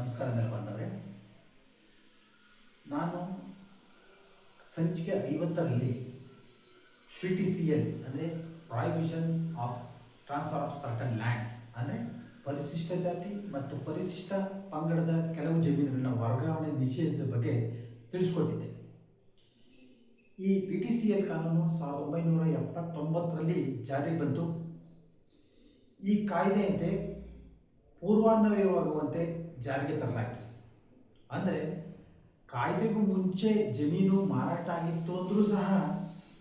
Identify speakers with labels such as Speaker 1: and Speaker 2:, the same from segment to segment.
Speaker 1: ನಮಸ್ಕಾರ ನೆಲಬಂದವರೇ. ನಾನು ಸಂಚಿಕೆ 50ರಲ್ಲಿ PTCL ಅಂದರೆ prohibition of transfer of certain lands ಅಂದರೆ ಪರಿಶಿಷ್ಟ ಜಾತಿ ಮತ್ತು ಪರಿಶಿಷ್ಟ ಪಂಗಡದ ಕೆಲವು ಜಮೀನುಗಳನ್ನ ವರ್ಗಾವಣೆ ನಿಷೇಧದ ಬಗ್ಗೆ ತಿಳಿಸ್ಕೊಟ್ಟಿದ್ದೆ. ಈ PTCL ಕಾನೂನು 1979ರಲ್ಲಿ ಜಾರಿಗೆ ಬಂತು. ಈ ಕಾಯ್ದೆಯಂತೆ ಪೂರ್ವಾನ್ವಯವಾಗುವಂತೆ ಜಾರಿಗೆ ತರಲಾಯಿತು. ಅಂದರೆ ಕಾಯ್ದೆಗೂ ಮುಂಚೆ ಜಮೀನು ಮಾರಾಟ ಆಗಿತ್ತು ಅಂದರೂ ಸಹ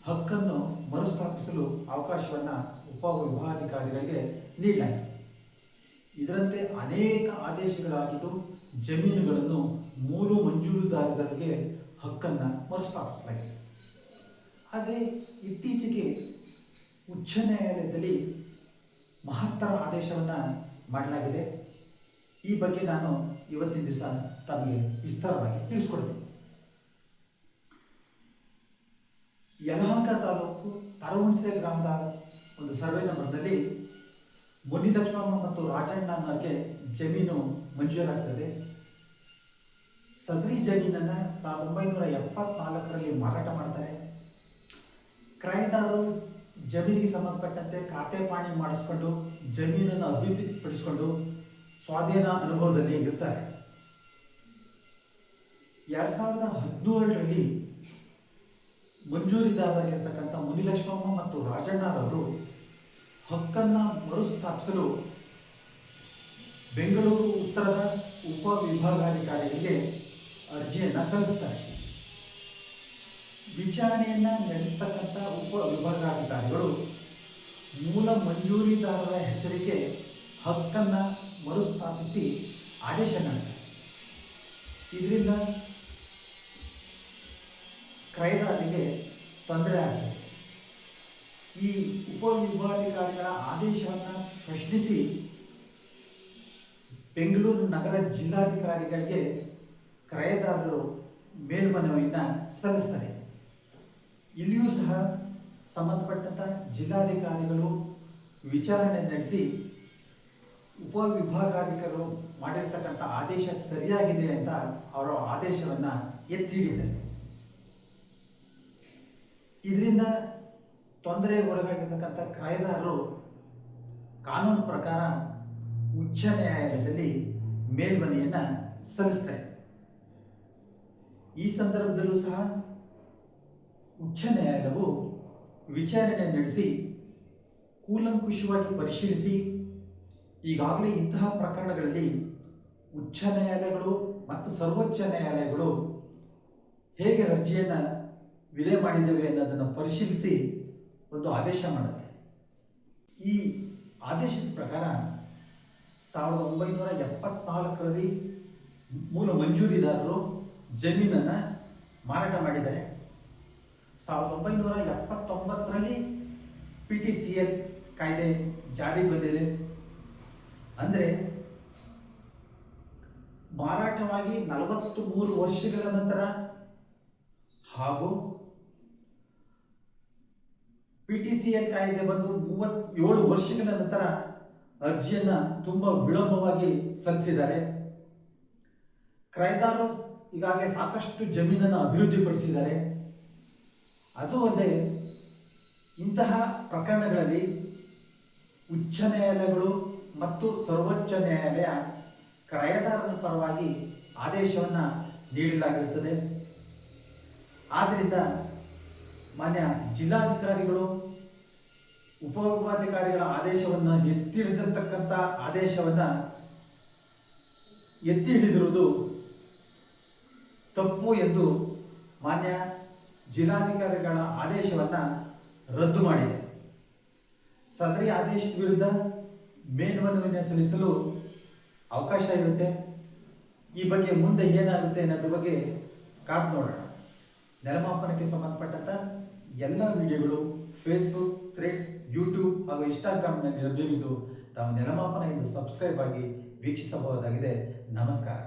Speaker 1: ಹಕ್ಕನ್ನು ಮರುಸ್ಥಾಪಿಸಲು ಅವಕಾಶವನ್ನು ಉಪವಿಭಾಗಾಧಿಕಾರಿಗಳಿಗೆ ನೀಡಲಾಯಿತು. ಇದರಂತೆ ಅನೇಕ ಆದೇಶಗಳಾಗಿದ್ದು ಜಮೀನುಗಳನ್ನು ಮೂರು ಮಂಜೂರುದಾರರಿಗೆ ಹಕ್ಕನ್ನು ಮರುಸ್ಥಾಪಿಸಲಾಗಿದೆ. ಆದರೆ ಇತ್ತೀಚೆಗೆ ಉಚ್ಚ ನ್ಯಾಯಾಲಯದಲ್ಲಿ ಮಹತ್ತರ ಆದೇಶವನ್ನು ಮಾಡಲಾಗಿದೆ. ಈ ಬಗ್ಗೆ ನಾನು ಇವತ್ತಿನ ದಿವಸ ತಮಗೆ ವಿಸ್ತಾರವಾಗಿ ತಿಳಿಸ್ಕೊಡ್ತೀನಿ. ಯಲಹಂಕ ತಾಲೂಕು ತರಹುಣಸೆ ಗ್ರಾಮದ ಒಂದು ಸರ್ವೆ ನಂಬರ್ನಲ್ಲಿ ಮುನಿಲಕ್ಷ್ಮಮ್ಮ ಮತ್ತು ರಾಜಣ್ಣನವರಿಗೆ ಜಮೀನು ಮಂಜೂರಾಗ್ತದೆ. ಸದರಿ ಜಮೀನನ್ನು 1974ರಲ್ಲಿ ಮಾರಾಟ ಮಾಡ್ತಾರೆ. ಕ್ರಯದಾರರು ಜಮೀನಿಗೆ ಸಂಬಂಧಪಟ್ಟಂತೆ ಖಾತೆ ಪಾಣಿ ಮಾಡಿಸ್ಕೊಂಡು ಜಮೀನನ್ನು ಅಭಿವೃದ್ಧಿಪಡಿಸಿಕೊಂಡು ಸ್ವಾಧೀನ ಅನುಭವದಲ್ಲಿ ಇರ್ತಾರೆ. 2017ರಲ್ಲಿ ಮಂಜೂರಿದಾರರಾಗಿರ್ತಕ್ಕಂಥ ಮುನಿಲಕ್ಷ್ಮಮ್ಮ ಮತ್ತು ರಾಜಣ್ಣರವರು ಹಕ್ಕನ್ನು ಮರುಸ್ಥಾಪಿಸಲು ಬೆಂಗಳೂರು ಉತ್ತರದ ಉಪವಿಭಾಗಾಧಿಕಾರಿಗಳಿಗೆ ಅರ್ಜಿಯನ್ನು ಸಲ್ಲಿಸ್ತಾರೆ. ವಿಚಾರಣೆಯನ್ನು ನಡೆಸತಕ್ಕಂಥ ಉಪವಿಭಾಗಾಧಿಕಾರಿಗಳು ಮೂಲ ಮಂಜೂರಿದಾರರ ಹೆಸರಿಗೆ ಹಕ್ಕನ್ನು ಮರುಸ್ಥಾಪಿಸಿ ಆದೇಶ ನೀಡುತ್ತಾರೆ. ಇದರಿಂದ ಕ್ರಯದಾರರಿಗೆ ತೊಂದರೆ ಆಗ್ತದೆ. ಈ ಉಪವಿಭಾಗಾಧಿಕಾರಿಗಳ ಆದೇಶವನ್ನು ಪ್ರಶ್ನಿಸಿ ಬೆಂಗಳೂರು ನಗರ ಜಿಲ್ಲಾಧಿಕಾರಿಗಳಿಗೆ ಕ್ರಯದಾರರು ಮೇಲ್ಮನವಿಯನ್ನು ಸಲ್ಲಿಸ್ತಾರೆ. ಇಲ್ಲಿಯೂ ಸಹ ಸಂಬಂಧಪಟ್ಟಂಥ ಜಿಲ್ಲಾಧಿಕಾರಿಗಳು ವಿಚಾರಣೆ ನಡೆಸಿ ಉಪವಿಭಾಗಾಧಿಕಾರಿಗಳು ಮಾಡಿರ್ತಕ್ಕಂಥ ಆದೇಶ ಸರಿಯಾಗಿದೆ ಅಂತ ಅವರ ಆದೇಶವನ್ನು ಎತ್ತಿ ಹಿಡಿದ್ದಾರೆ. ಇದರಿಂದ ತೊಂದರೆಗೆ ಒಳಗಾಗಿರ್ತಕ್ಕಂಥ ಕ್ರಯದಾರರು ಕಾನೂನು ಪ್ರಕಾರ ಉಚ್ಚ ನ್ಯಾಯಾಲಯದಲ್ಲಿ ಮೇಲ್ಮನವಿಯನ್ನು ಸಲ್ಲಿಸ್ತಾರೆ. ಈ ಸಂದರ್ಭದಲ್ಲೂ ಸಹ ಉಚ್ಚ ನ್ಯಾಯಾಲಯವು ವಿಚಾರಣೆ ನಡೆಸಿ ಕೂಲಂಕುಷವಾಗಿ ಪರಿಶೀಲಿಸಿ ಈಗಾಗಲೇ ಇಂತಹ ಪ್ರಕರಣಗಳಲ್ಲಿ ಉಚ್ಚ ನ್ಯಾಯಾಲಯಗಳು ಮತ್ತು ಸರ್ವೋಚ್ಚ ನ್ಯಾಯಾಲಯಗಳು ಹೇಗೆ ಅರ್ಜಿಯನ್ನು ವಿಲೆ ಮಾಡಿದ್ದೇವೆ ಅನ್ನೋದನ್ನು ಪರಿಶೀಲಿಸಿ ಒಂದು ಆದೇಶ ಮಾಡುತ್ತೆ. ಈ ಆದೇಶದ ಪ್ರಕಾರ 1974ರಲ್ಲಿ ಮೂಲ ಮಂಜೂರಿದಾರರು ಜಮೀನನ್ನು ಮಾರಾಟ ಮಾಡಿದ್ದಾರೆ. 1979ರಲ್ಲಿ PTCL ಕಾಯ್ದೆ ಜಾರಿಗೆ ಬಂದಿದೆ. ಅಂದರೆ ಮಾರಾಟವಾಗಿ 43 ವರ್ಷಗಳ ನಂತರ ಹಾಗೂ PTCL ಕಾಯ್ದೆ ಬಂದು 37 ವರ್ಷಗಳ ನಂತರ ಅರ್ಜಿಯನ್ನು ತುಂಬ ವಿಳಂಬವಾಗಿ ಸಲ್ಲಿಸಿದ್ದಾರೆ. ಕ್ರಯದಾರರು ಈಗಾಗಲೇ ಸಾಕಷ್ಟು ಜಮೀನನ್ನು ಅಭಿವೃದ್ಧಿಪಡಿಸಿದ್ದಾರೆ. ಅದು ಅಲ್ಲದೆ ಇಂತಹ ಪ್ರಕರಣಗಳಲ್ಲಿ ಉಚ್ಚ ನ್ಯಾಯಾಲಯಗಳು ಮತ್ತು ಸರ್ವೋಚ್ಚ ನ್ಯಾಯಾಲಯ ಕ್ರಯದಾರರ ಪರವಾಗಿ ಆದೇಶವನ್ನು ನೀಡಲಾಗಿರುತ್ತದೆ. ಆದ್ದರಿಂದ ಮಾನ್ಯ ಜಿಲ್ಲಾಧಿಕಾರಿಗಳು ಉಪವಿಭಾಗಾಧಿಕಾರಿಗಳ ಆದೇಶವನ್ನು ಎತ್ತಿ ಹಿಡಿದಿರುವುದು ತಪ್ಪು ಎಂದು ಮಾನ್ಯ ಜಿಲ್ಲಾಧಿಕಾರಿಗಳ ಆದೇಶವನ್ನು ರದ್ದು ಮಾಡಿದೆ. ಸದರಿ ಆದೇಶದ ವಿರುದ್ಧ ಮೇಲ್ಮನವಿಯನ್ನು ಸಲ್ಲಿಸಲು ಅವಕಾಶ ಇರುತ್ತೆ. ಈ ಬಗ್ಗೆ ಮುಂದೆ ಏನಾಗುತ್ತೆ ಅನ್ನೋದ್ರ ಬಗ್ಗೆ ಕಾದು ನೋಡೋಣ. ನೆಲಮಾಪನಕ್ಕೆ ಸಂಬಂಧಪಟ್ಟಂಥ ಎಲ್ಲ ವಿಡಿಯೋಗಳು ಫೇಸ್ಬುಕ್, ಥ್ರೆಡ್, ಯೂಟ್ಯೂಬ್ ಹಾಗೂ ಇನ್ಸ್ಟಾಗ್ರಾಮ್ನಲ್ಲಿ ಲಭ್ಯವಿದ್ದು ತಾವು ನೆಲಮಾಪನ ಎಂದು ಸಬ್ಸ್ಕ್ರೈಬ್ ಆಗಿ ವೀಕ್ಷಿಸಬಹುದಾಗಿದೆ. ನಮಸ್ಕಾರ.